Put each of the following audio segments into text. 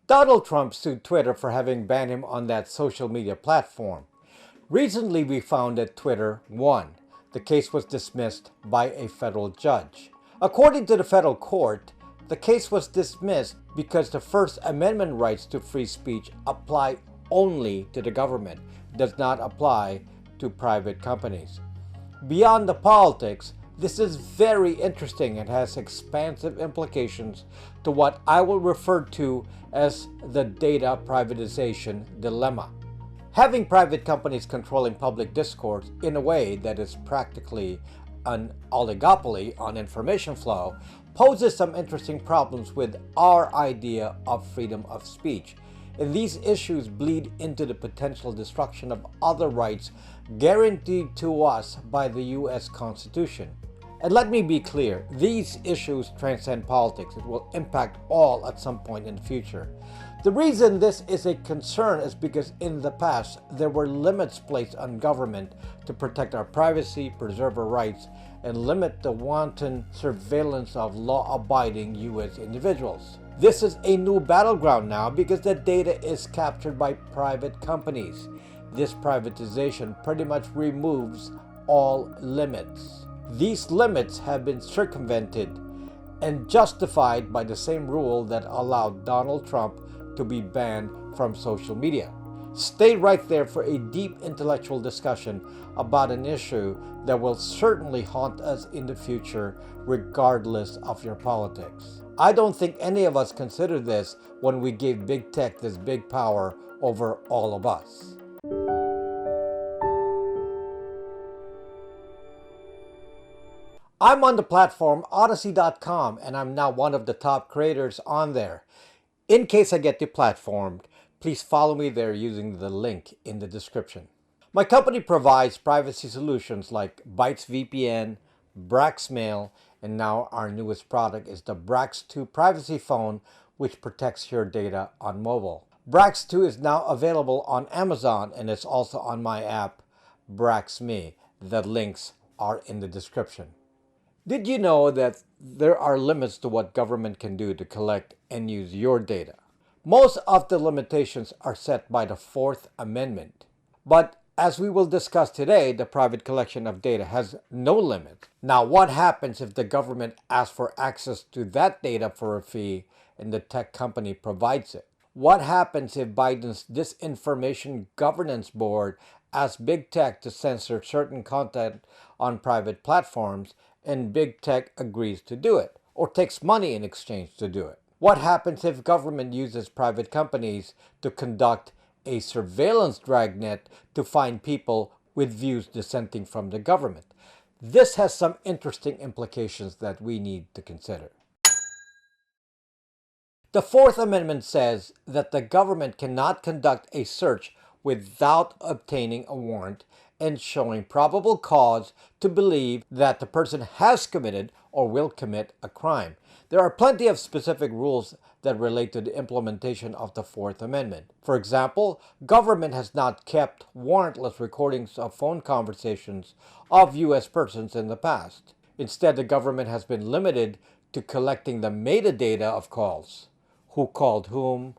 Donald Trump sued Twitter for having banned him on that social media platform. Recently, we found that Twitter won. The case was dismissed by a federal judge. According to the federal court, the case was dismissed because the First Amendment rights to free speech apply only to the government, does not apply to private companies. Beyond the politics, this is very interesting and has expansive implications to what I will refer to as the data privatization dilemma. Having private companies controlling public discourse in a way that is practically an oligopoly on information flow poses some interesting problems with our idea of freedom of speech. And these issues bleed into the potential destruction of other rights guaranteed to us by the U.S. Constitution. And let me be clear, these issues transcend politics. It will impact all at some point in the future. The reason this is a concern is because in the past, there were limits placed on government to protect our privacy, preserve our rights, and limit the wanton surveillance of law-abiding U.S. individuals. This is a new battleground now because the data is captured by private companies. This privatization pretty much removes all limits. These limits have been circumvented and justified by the same rule that allowed Donald Trump to be banned from social media. Stay right there for a deep intellectual discussion about an issue that will certainly haunt us in the future, regardless of your politics. I don't think any of us considered this when we gave big tech this big power over all of us. I'm on the platform Odyssey.com, and I'm now one of the top creators on there. In case I get deplatformed, please follow me there using the link in the description. My company provides privacy solutions like Bytes VPN, blackmail, and now our newest product is the Brax 2 privacy phone, which protects your data on mobile. Brax 2 is now available on Amazon, and it's also on my app, BraxMe. The links are in the description. Did you know that there are limits to what government can do to collect and use your data? Most of the limitations are set by the Fourth Amendment. But as we will discuss today, the private collection of data has no limit. Now, what happens if the government asks for access to that data for a fee and the tech company provides it? What happens if Biden's Disinformation Governance Board asks big tech to censor certain content on private platforms and big tech agrees to do it, or takes money in exchange to do it? What happens if government uses private companies to conduct a surveillance dragnet to find people with views dissenting from the government? This has some interesting implications that we need to consider. The Fourth Amendment says that the government cannot conduct a search without obtaining a warrant and showing probable cause to believe that the person has committed or will commit a crime. There are plenty of specific rules that relate to the implementation of the Fourth Amendment. For example, government has not kept warrantless recordings of phone conversations of U.S. persons in the past. Instead, the government has been limited to collecting the metadata of calls, who called whom,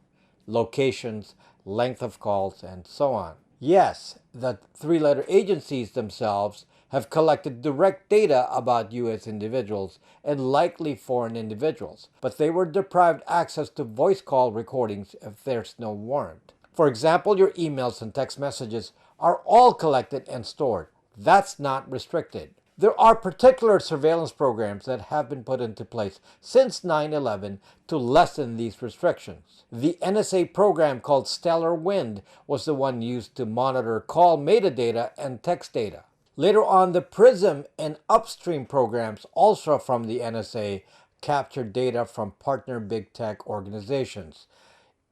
locations, length of calls, and so on. Yes, the three-letter agencies themselves have collected direct data about U.S. individuals and likely foreign individuals, but they were deprived access to voice call recordings if there's no warrant. For example, your emails and text messages are all collected and stored. That's not restricted. There are particular surveillance programs that have been put into place since 9/11 to lessen these restrictions. The NSA program called Stellar Wind was the one used to monitor call metadata and text data. Later on, the PRISM and Upstream programs, also from the NSA, captured data from partner big tech organizations,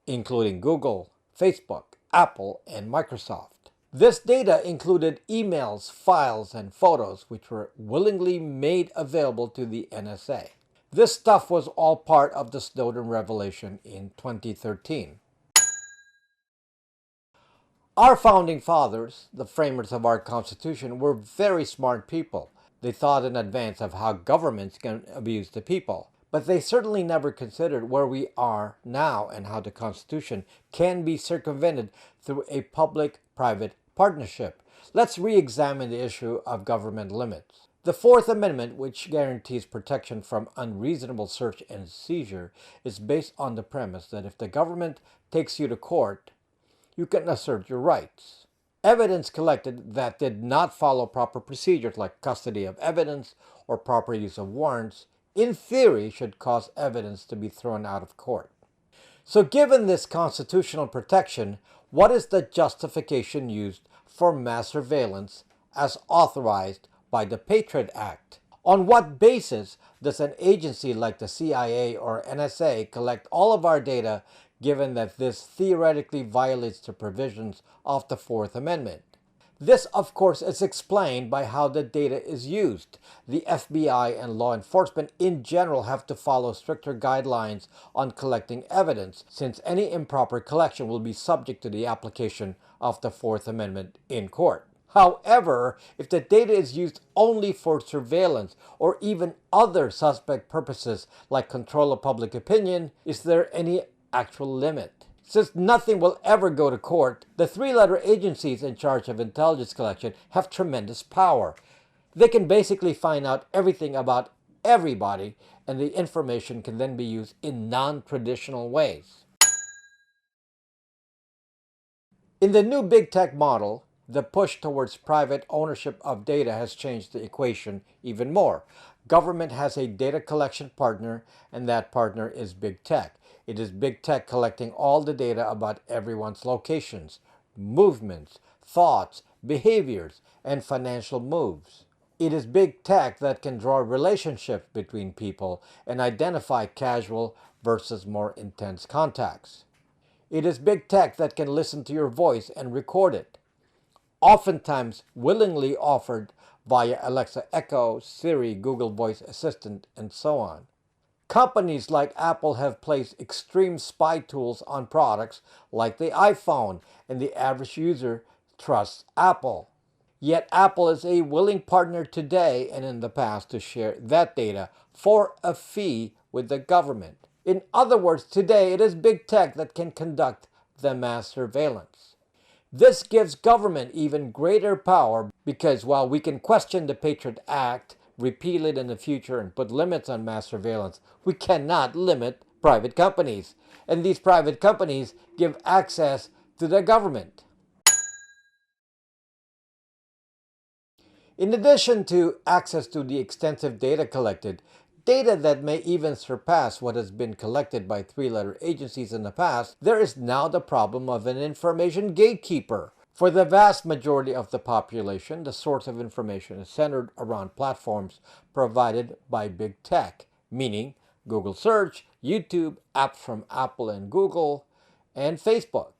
including Google, Facebook, Apple, and Microsoft. This data included emails, files, and photos which were willingly made available to the NSA. This stuff was all part of the Snowden revelation in 2013. Our founding fathers, the framers of our Constitution, were very smart people. They thought in advance of how governments can abuse the people. But they certainly never considered where we are now and how the Constitution can be circumvented through a public-private partnership. Let's re-examine the issue of government limits. The Fourth Amendment, which guarantees protection from unreasonable search and seizure, is based on the premise that if the government takes you to court, you can assert your rights. Evidence collected that did not follow proper procedures like custody of evidence or proper use of warrants, in theory, should cause evidence to be thrown out of court. So given this constitutional protection, what is the justification used for mass surveillance as authorized by the Patriot Act? On what basis does an agency like the CIA or NSA collect all of our data, given that this theoretically violates the provisions of the Fourth Amendment? This, of course, is explained by how the data is used. The FBI and law enforcement in general have to follow stricter guidelines on collecting evidence, since any improper collection will be subject to the application of the Fourth Amendment in court. However, if the data is used only for surveillance or even other suspect purposes like control of public opinion, is there any actual limit? Since nothing will ever go to court, the three-letter agencies in charge of intelligence collection have tremendous power. They can basically find out everything about everybody, and the information can then be used in non-traditional ways. In the new big tech model, the push towards private ownership of data has changed the equation even more. Government has a data collection partner, and that partner is big tech. It is big tech collecting all the data about everyone's locations, movements, thoughts, behaviors, and financial moves. It is big tech that can draw relationships between people and identify casual versus more intense contacts. It is big tech that can listen to your voice and record it, oftentimes willingly offered via Alexa Echo, Siri, Google Voice Assistant, and so on. Companies like Apple have placed extreme spy tools on products like the iPhone, and the average user trusts Apple. Yet Apple is a willing partner today and in the past to share that data for a fee with the government. In other words, today it is big tech that can conduct the mass surveillance. This gives government even greater power because while we can question the Patriot Act, repeal it in the future, and put limits on mass surveillance, we cannot limit private companies. And these private companies give access to the government. In addition to access to the extensive data collected, data that may even surpass what has been collected by three-letter agencies in the past, there is now the problem of an information gatekeeper. For the vast majority of the population, the source of information is centered around platforms provided by big tech, meaning Google Search, YouTube, apps from Apple and Google, and Facebook.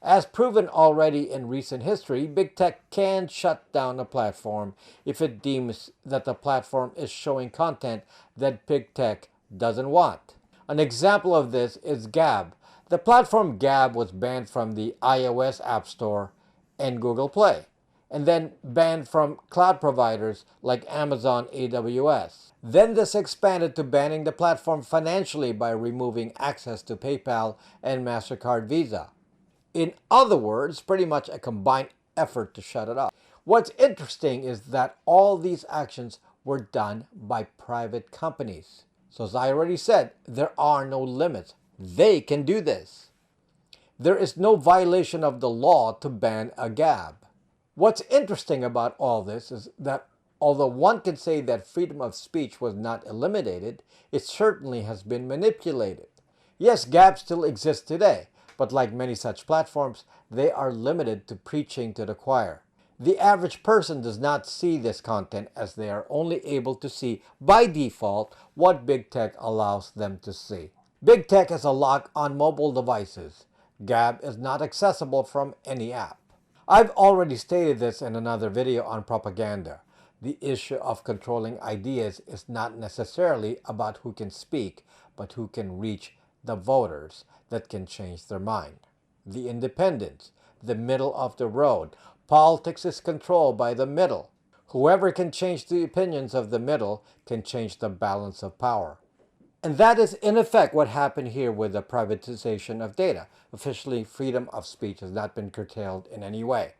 As proven already in recent history, big tech can shut down a platform if it deems that the platform is showing content that big tech doesn't want. An example of this is Gab. The platform Gab was banned from the iOS App Store and Google Play, and then banned from cloud providers like Amazon AWS. Then this expanded to banning the platform financially by removing access to PayPal and MasterCard Visa. In other words, pretty much a combined effort to shut it up. What's interesting is that all these actions were done by private companies. So as I already said, there are no limits. They can do this. There is no violation of the law to ban a Gab. What's interesting about all this is that although one can say that freedom of speech was not eliminated, it certainly has been manipulated. Yes, Gab still exists today, but like many such platforms, they are limited to preaching to the choir. The average person does not see this content as they are only able to see by default what big tech allows them to see. Big tech has a lock on mobile devices. Gab is not accessible from any app. I've already stated this in another video on propaganda. The issue of controlling ideas is not necessarily about who can speak, but who can reach the voters that can change their mind. The independents, the middle of the road. Politics is controlled by the middle. Whoever can change the opinions of the middle can change the balance of power. And that is in effect what happened here with the privatization of data. Officially, freedom of speech has not been curtailed in any way.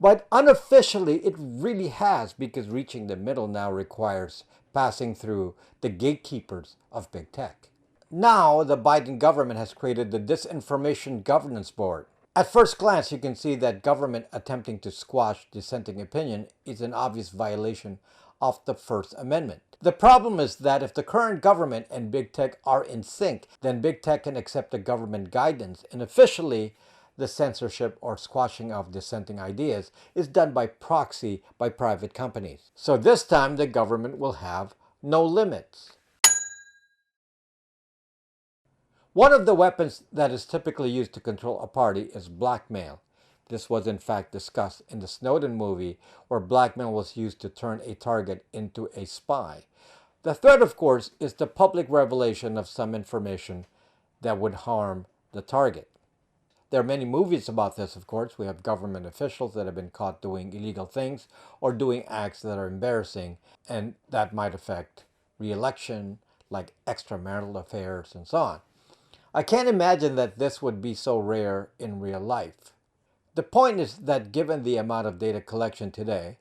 But unofficially, it really has, because reaching the middle now requires passing through the gatekeepers of big tech. Now, the Biden government has created the Disinformation Governance Board. At first glance, you can see that government attempting to squash dissenting opinion is an obvious violation of the First Amendment. The problem is that if the current government and big tech are in sync, then big tech can accept the government guidance, and officially, the censorship or squashing of dissenting ideas is done by proxy by private companies. So this time, the government will have no limits. One of the weapons that is typically used to control a party is blackmail. This was in fact discussed in the Snowden movie, where blackmail was used to turn a target into a spy. The threat, of course, is the public revelation of some information that would harm the target. There are many movies about this, of course. We have government officials that have been caught doing illegal things or doing acts that are embarrassing, and that might affect re-election, like extramarital affairs and so on. I can't imagine that this would be so rare in real life. The point is that given the amount of data collection today,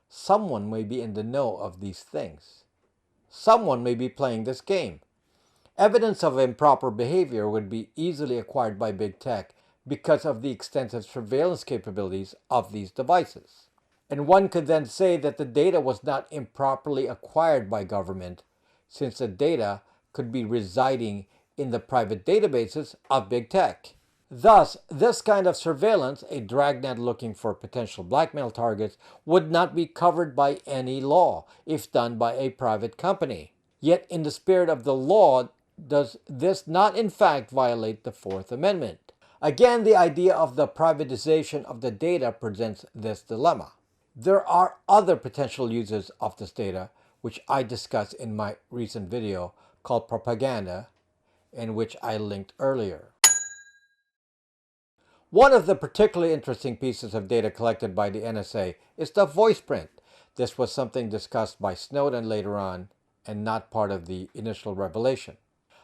someone may be in the know of these things. Someone may be playing this game. Evidence of improper behavior would be easily acquired by big tech because of the extensive surveillance capabilities of these devices. And one could then say that the data was not improperly acquired by government, since the data could be residing in the private databases of big tech. Thus, this kind of surveillance, a dragnet looking for potential blackmail targets, would not be covered by any law if done by a private company. Yet, in the spirit of the law, does this not in fact violate the Fourth Amendment? Again, the idea of the privatization of the data presents this dilemma. There are other potential uses of this data, which I discussed in my recent video called Propaganda, and which I linked earlier. One of the particularly interesting pieces of data collected by the NSA is the Voiceprint. This was something discussed by Snowden later on and not part of the initial revelation.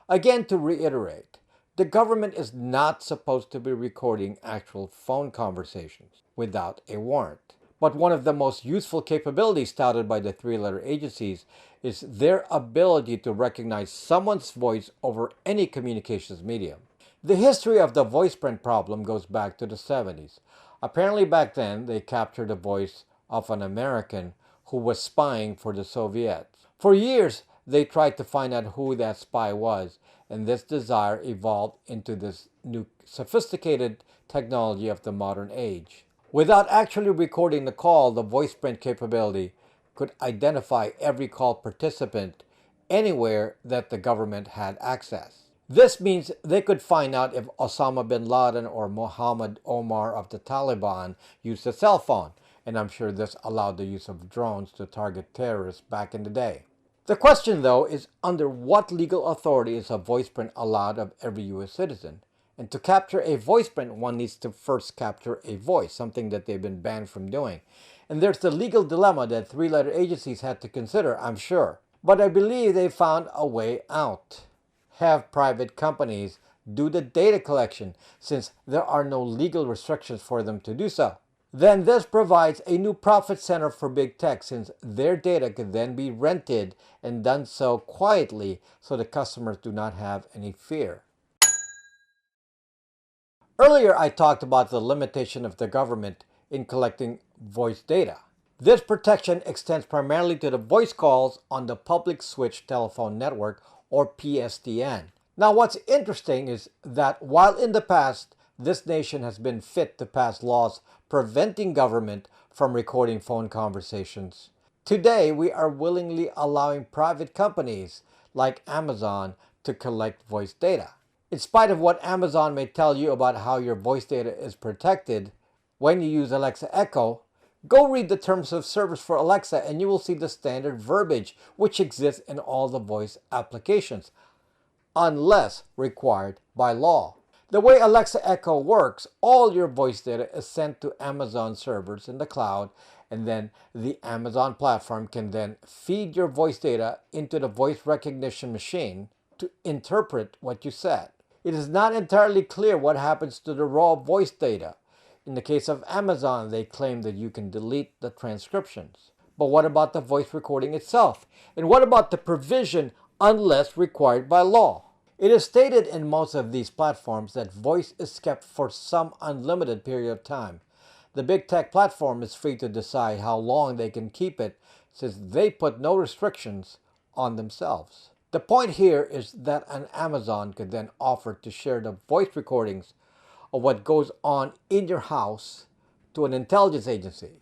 Again, to reiterate, the government is not supposed to be recording actual phone conversations without a warrant. But one of the most useful capabilities touted by the three-letter agencies is their ability to recognize someone's voice over any communications medium. The history of the Voiceprint problem goes back to the 70s. Apparently back then, they captured the voice of an American who was spying for the Soviets. For years, they tried to find out who that spy was, and this desire evolved into this new sophisticated technology of the modern age. Without actually recording the call, the Voiceprint capability could identify every call participant anywhere that the government had access. This means they could find out if Osama bin Laden or Mohammed Omar of the Taliban used a cell phone, and I'm sure this allowed the use of drones to target terrorists back in the day. The question, though, is under what legal authority is a Voiceprint allowed of every U.S. citizen? And to capture a Voiceprint, one needs to first capture a voice, something that they've been banned from doing. And there's the legal dilemma that three-letter agencies had to consider, I'm sure. But I believe they found a way out. Have private companies do the data collection, since there are no legal restrictions for them to do so. Then this provides a new profit center for big tech, since their data could then be rented and done so quietly so the customers do not have any fear. Earlier, I talked about the limitation of the government in collecting voice data. This protection extends primarily to the voice calls on the public switch telephone network, or PSTN. Now, what's interesting is that while in the past, this nation has been fit to pass laws preventing government from recording phone conversations, today we are willingly allowing private companies like Amazon to collect voice data. In spite of what Amazon may tell you about how your voice data is protected, when you use Alexa Echo, go read the terms of service for Alexa and you will see the standard verbiage which exists in all the voice applications, unless required by law. The way Alexa Echo works, all your voice data is sent to Amazon servers in the cloud, and then the Amazon platform can then feed your voice data into the voice recognition machine to interpret what you said. It is not entirely clear what happens to the raw voice data. In the case of Amazon, they claim that you can delete the transcriptions. But what about the voice recording itself? And what about the provision unless required by law? It is stated in most of these platforms that voice is kept for some unlimited period of time. The big tech platform is free to decide how long they can keep it, since they put no restrictions on themselves. The point here is that an Amazon could then offer to share the voice recordings of what goes on in your house to an intelligence agency.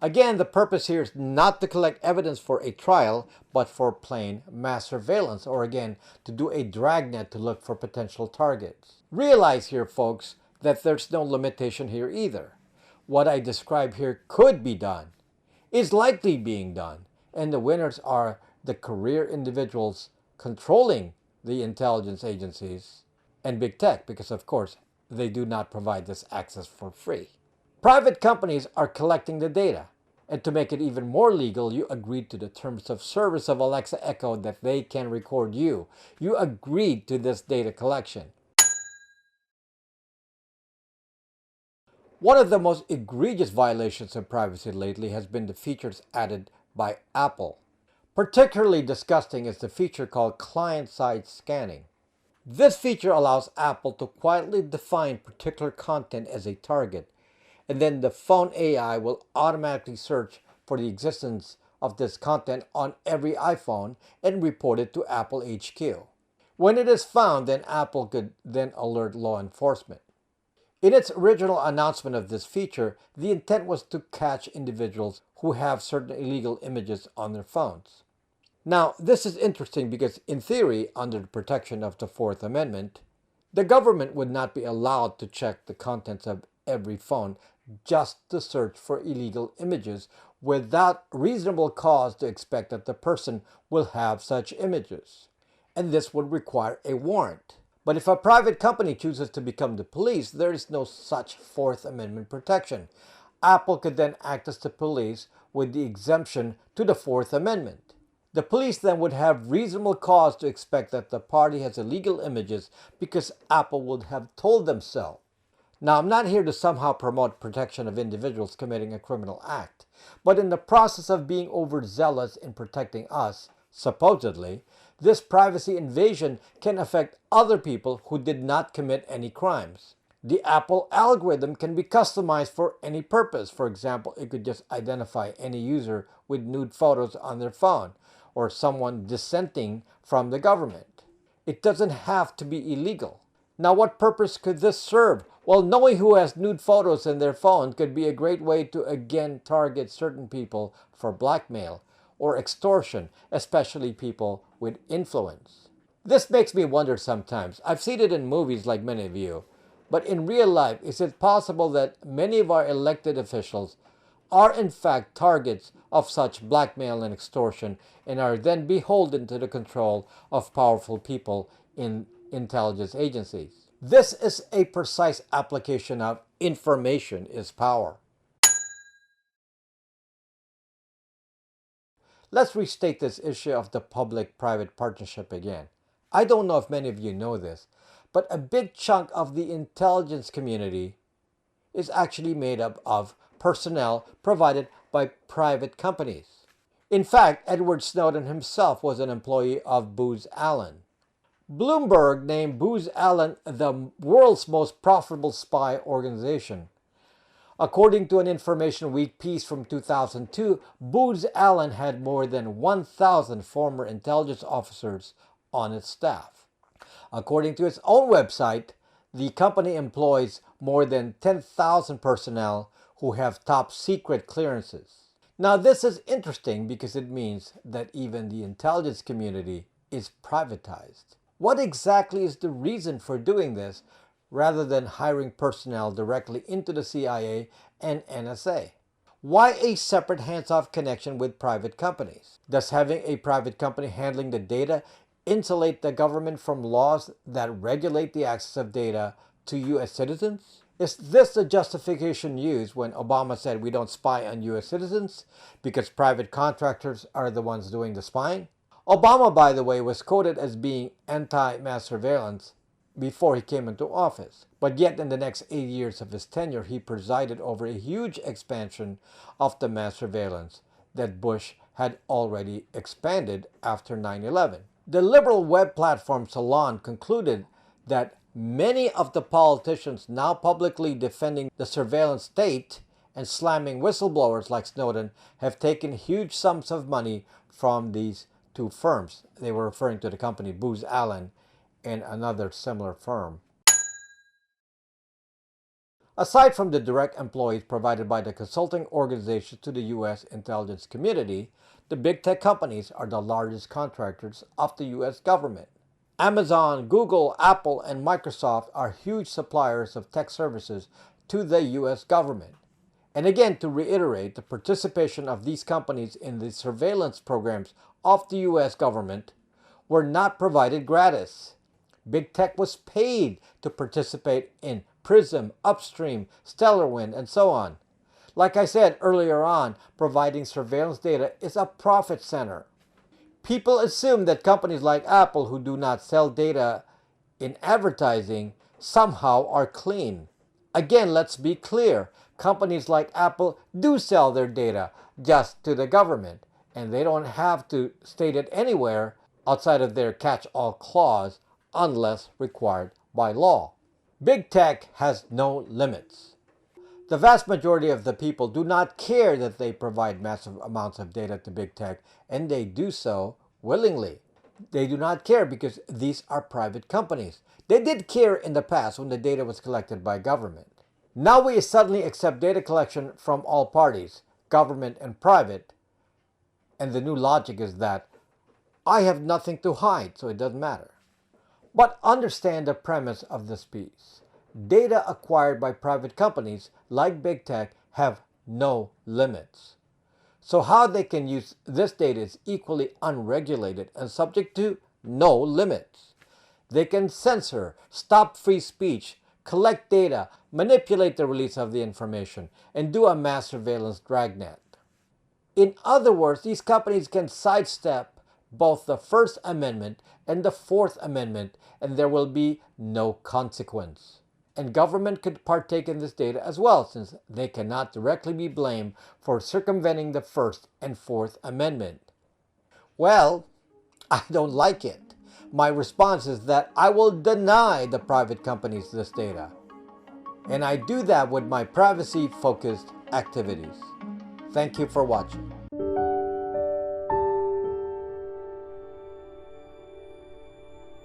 Again, the purpose here is not to collect evidence for a trial, but for plain mass surveillance, or again, to do a dragnet to look for potential targets. Realize here, folks, that there's no limitation here either. What I describe here could be done, is likely being done, and the winners are the career individuals controlling the intelligence agencies and big tech, because of course, they do not provide this access for free. Private companies are collecting the data, and to make it even more legal, you agreed to the terms of service of Alexa Echo that they can record you. You agreed to this data collection. One of the most egregious violations of privacy lately has been the features added by Apple. Particularly disgusting is the feature called client-side scanning. This feature allows Apple to quietly define particular content as a target, and then the phone AI will automatically search for the existence of this content on every iPhone and report it to Apple HQ. When it is found, then Apple could then alert law enforcement. In its original announcement of this feature, the intent was to catch individuals who have certain illegal images on their phones. Now, this is interesting because in theory, under the protection of the Fourth Amendment, the government would not be allowed to check the contents of every phone just to search for illegal images without reasonable cause to expect that the person will have such images. And this would require a warrant. But if a private company chooses to become the police, there is no such Fourth Amendment protection. Apple could then act as the police with the exemption to the Fourth Amendment. The police then would have reasonable cause to expect that the party has illegal images because Apple would have told them so. Now, I'm not here to somehow promote protection of individuals committing a criminal act, but in the process of being overzealous in protecting us, supposedly, this privacy invasion can affect other people who did not commit any crimes. The Apple algorithm can be customized for any purpose. For example, it could just identify any user with nude photos on their phone, or someone dissenting from the government. It doesn't have to be illegal. Now, what purpose could this serve? Well, knowing who has nude photos in their phone could be a great way to again target certain people for blackmail or extortion, especially people with influence. This makes me wonder sometimes. I've seen it in movies like many of you, but in real life, is it possible that many of our elected officials are in fact targets of such blackmail and extortion and are then beholden to the control of powerful people in intelligence agencies? This is a precise application of information is power. Let's restate this issue of the public-private partnership again. I don't know if many of you know this, but a big chunk of the intelligence community is actually made up of personnel provided by private companies. In fact, Edward Snowden himself was an employee of Booz Allen. Bloomberg named Booz Allen the world's most profitable spy organization. According to an Information Week piece from 2002, Booz Allen had more than 1,000 former intelligence officers on its staff. According to its own website, the company employs more than 10,000 personnel who have top secret clearances. Now, this is interesting because it means that even the intelligence community is privatized. What exactly is the reason for doing this rather than hiring personnel directly into the CIA and NSA? Why a separate hands-off connection with private companies? Does having a private company handling the data insulate the government from laws that regulate the access of data to U.S. citizens? Is this the justification used when Obama said we don't spy on U.S. citizens because private contractors are the ones doing the spying? Obama, by the way, was quoted as being anti-mass surveillance before he came into office. But yet in the next 8 years of his tenure, he presided over a huge expansion of the mass surveillance that Bush had already expanded after 9/11. The liberal web platform Salon concluded that many of the politicians now publicly defending the surveillance state and slamming whistleblowers like Snowden have taken huge sums of money from these two firms. They were referring to the company Booz Allen and another similar firm. Aside from the direct employees provided by the consulting organizations to the U.S. intelligence community, the big tech companies are the largest contractors of the U.S. government. Amazon, Google, Apple, and Microsoft are huge suppliers of tech services to the U.S. government. And again, to reiterate, the participation of these companies in the surveillance programs of the U.S. government were not provided gratis. Big tech was paid to participate in Prism, Upstream, StellarWind, and so on. Like I said earlier on, providing surveillance data is a profit center. People assume that companies like Apple, who do not sell data in advertising, somehow are clean. Again, let's be clear. Companies like Apple do sell their data just to the government, and they don't have to state it anywhere outside of their catch-all clause unless required by law. Big tech has no limits. The vast majority of the people do not care that they provide massive amounts of data to big tech, and they do so willingly. They do not care because these are private companies. They did care in the past when the data was collected by government. Now we suddenly accept data collection from all parties, government and private, and the new logic is that I have nothing to hide, so it doesn't matter. But understand the premise of this piece. Data acquired by private companies like big tech have no limits. So how they can use this data is equally unregulated and subject to no limits. They can censor, stop free speech, collect data, manipulate the release of the information, and do a mass surveillance dragnet. In other words, these companies can sidestep both the First Amendment and the Fourth Amendment, and there will be no consequence. And government could partake in this data as well, since they cannot directly be blamed for circumventing the First and Fourth Amendment. Well, I don't like it. My response is that I will deny the private companies this data. And I do that with my privacy-focused activities. Thank you for watching.